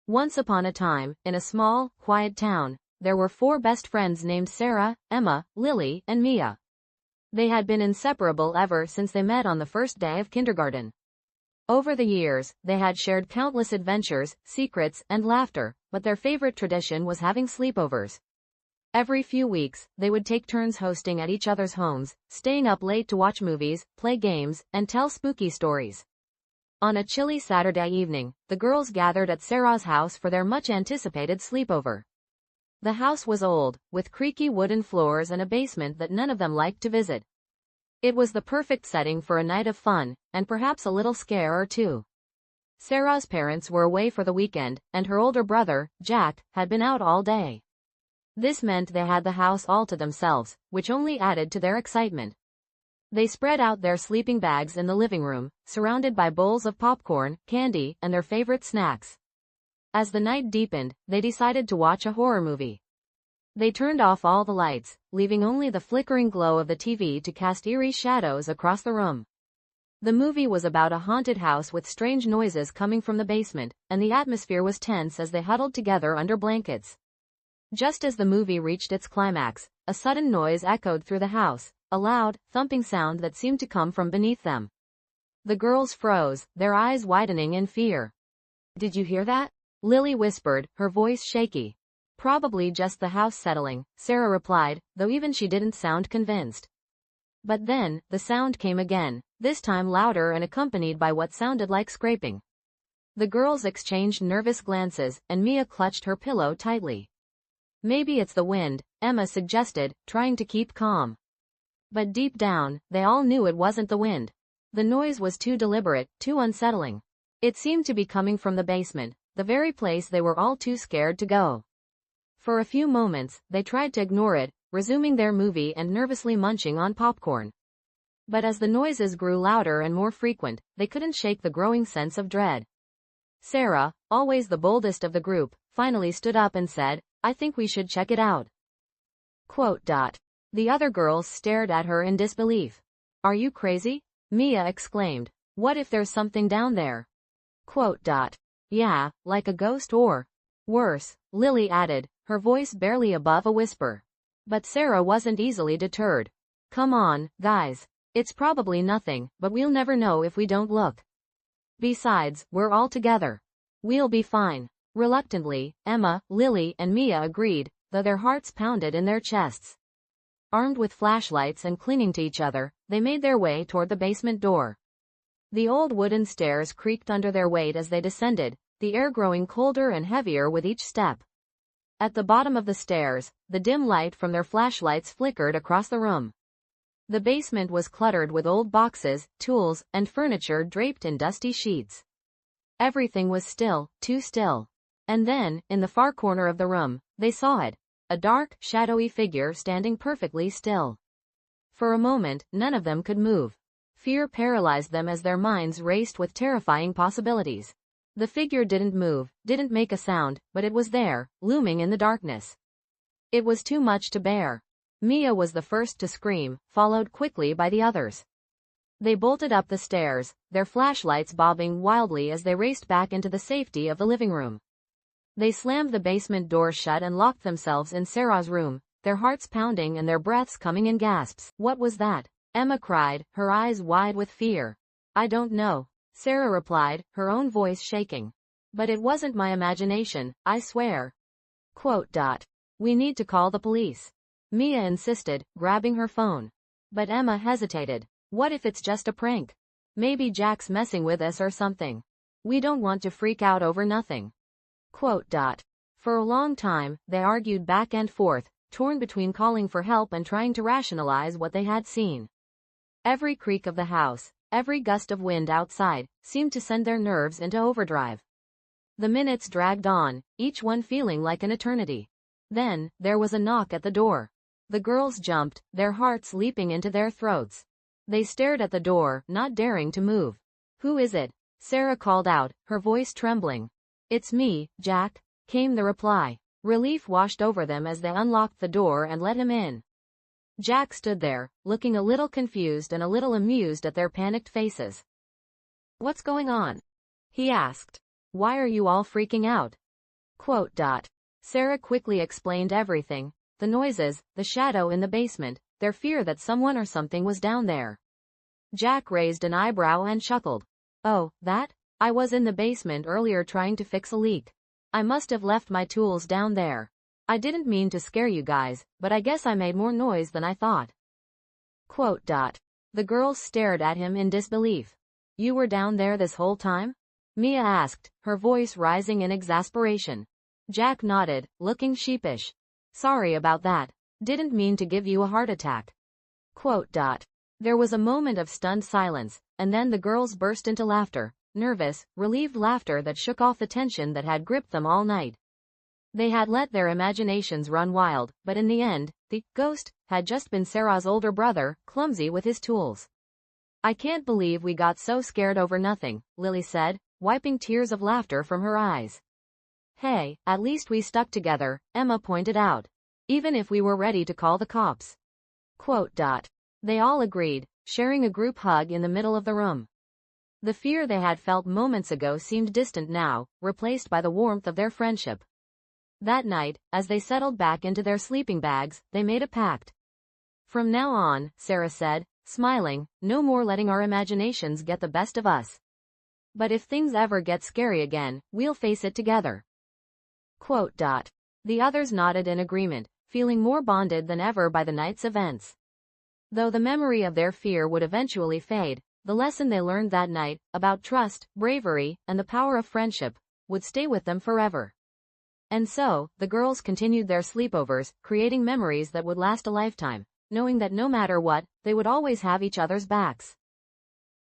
Once upon a time, in a small, quiet town, there were four best friends named Sarah, Emma, Lily, and Mia. They had been inseparable ever since they met on the first day of kindergarten. Over the years, they had shared countless adventures, secrets, and laughter, but their favorite tradition was having sleepovers. Every few weeks, they would take turns hosting at each other's homes, staying up late to watch movies, play games, and tell spooky stories. On a chilly Saturday evening, the girls gathered at Sarah's house for their much-anticipated sleepover. The house was old, with creaky wooden floors and a basement that none of them liked to visit. It was the perfect setting for a night of fun, and perhaps a little scare or two. Sarah's parents were away for the weekend, and her older brother, Jack, had been out all day. This meant they had the house all to themselves, which only added to their excitement. They spread out their sleeping bags in the living room, surrounded by bowls of popcorn, candy, and their favorite snacks. As the night deepened, they decided to watch a horror movie. They turned off all the lights, leaving only the flickering glow of the TV to cast eerie shadows across the room. The movie was about a haunted house with strange noises coming from the basement, and the atmosphere was tense as they huddled together under blankets. Just as the movie reached its climax, a sudden noise echoed through the house, a loud, thumping sound that seemed to come from beneath them. The girls froze, their eyes widening in fear. "Did you hear that?" Lily whispered, her voice shaky. "Probably just the house settling," Sarah replied, though even she didn't sound convinced. But then, the sound came again, this time louder and accompanied by what sounded like scraping. The girls exchanged nervous glances, and Mia clutched her pillow tightly. "Maybe it's the wind," Emma suggested, trying to keep calm. But deep down, they all knew it wasn't the wind. The noise was too deliberate, too unsettling. It seemed to be coming from the basement, the very place they were all too scared to go. For a few moments, they tried to ignore it, resuming their movie and nervously munching on popcorn. But as the noises grew louder and more frequent, they couldn't shake the growing sense of dread. Sarah, always the boldest of the group, finally stood up and said, "I think we should check it out." The other girls stared at her in disbelief. "Are you crazy?" Mia exclaimed. "What if there's something down there?" "Yeah, like a ghost or worse," Lily added, her voice barely above a whisper. But Sarah wasn't easily deterred. "Come on, guys. It's probably nothing, but we'll never know if we don't look. Besides, we're all together. We'll be fine." Reluctantly, Emma, Lily, and Mia agreed, though their hearts pounded in their chests. Armed with flashlights and clinging to each other, they made their way toward the basement door. The old wooden stairs creaked under their weight as they descended, the air growing colder and heavier with each step. At the bottom of the stairs, the dim light from their flashlights flickered across the room. The basement was cluttered with old boxes, tools, and furniture draped in dusty sheets. Everything was still, too still. And then, in the far corner of the room, they saw it. A dark, shadowy figure standing perfectly still. For a moment, none of them could move. Fear paralyzed them as their minds raced with terrifying possibilities. The figure didn't move, didn't make a sound, but it was there, looming in the darkness. It was too much to bear. Mia was the first to scream, followed quickly by the others. They bolted up the stairs, their flashlights bobbing wildly as they raced back into the safety of the living room. They slammed the basement door shut and locked themselves in Sarah's room, their hearts pounding and their breaths coming in gasps. "What was that?" Emma cried, her eyes wide with fear. "I don't know," Sarah replied, her own voice shaking. "But it wasn't my imagination, I swear." "We need to call the police," Mia insisted, grabbing her phone. But Emma hesitated. "What if it's just a prank? Maybe Jack's messing with us or something. We don't want to freak out over nothing." For a long time, they argued back and forth, torn between calling for help and trying to rationalize what they had seen. Every creak of the house, every gust of wind outside, seemed to send their nerves into overdrive. The minutes dragged on, each one feeling like an eternity. Then, there was a knock at the door. The girls jumped, their hearts leaping into their throats. They stared at the door, not daring to move. "Who is it?" Sarah called out, her voice trembling. "It's me, Jack," came the reply. Relief washed over them as they unlocked the door and let him in. Jack stood there, looking a little confused and a little amused at their panicked faces. "What's going on?" he asked. "Why are you all freaking out?" Quote. Sarah quickly explained everything. The noises, the shadow in the basement, their fear that someone or something was down there. Jack raised an eyebrow and chuckled. Oh, that? I was in the basement earlier trying to fix a leak. I must have left my tools down there. I didn't mean to scare you guys, but I guess I made more noise than I thought. Quote. The girls stared at him in disbelief. You were down there this whole time? Mia asked, her voice rising in exasperation. Jack nodded, looking sheepish. Sorry about that. Didn't mean to give you a heart attack. Quote. There was a moment of stunned silence, and then the girls burst into laughter, nervous, relieved laughter that shook off the tension that had gripped them all night. They had let their imaginations run wild, but in the end, the ghost had just been Sarah's older brother, clumsy with his tools. I can't believe we got so scared over nothing, Lily said, wiping tears of laughter from her eyes. Hey, at least we stuck together, Emma pointed out. Even if we were ready to call the cops. Quote. They all agreed, sharing a group hug in the middle of the room. The fear they had felt moments ago seemed distant now, replaced by the warmth of their friendship. That night, as they settled back into their sleeping bags, they made a pact. From now on, Sarah said, smiling, no more letting our imaginations get the best of us. But if things ever get scary again, we'll face it together. Quote. The others nodded in agreement, feeling more bonded than ever by the night's events. Though the memory of their fear would eventually fade, the lesson they learned that night, about trust, bravery, and the power of friendship, would stay with them forever. And so, the girls continued their sleepovers, creating memories that would last a lifetime, knowing that no matter what, they would always have each other's backs.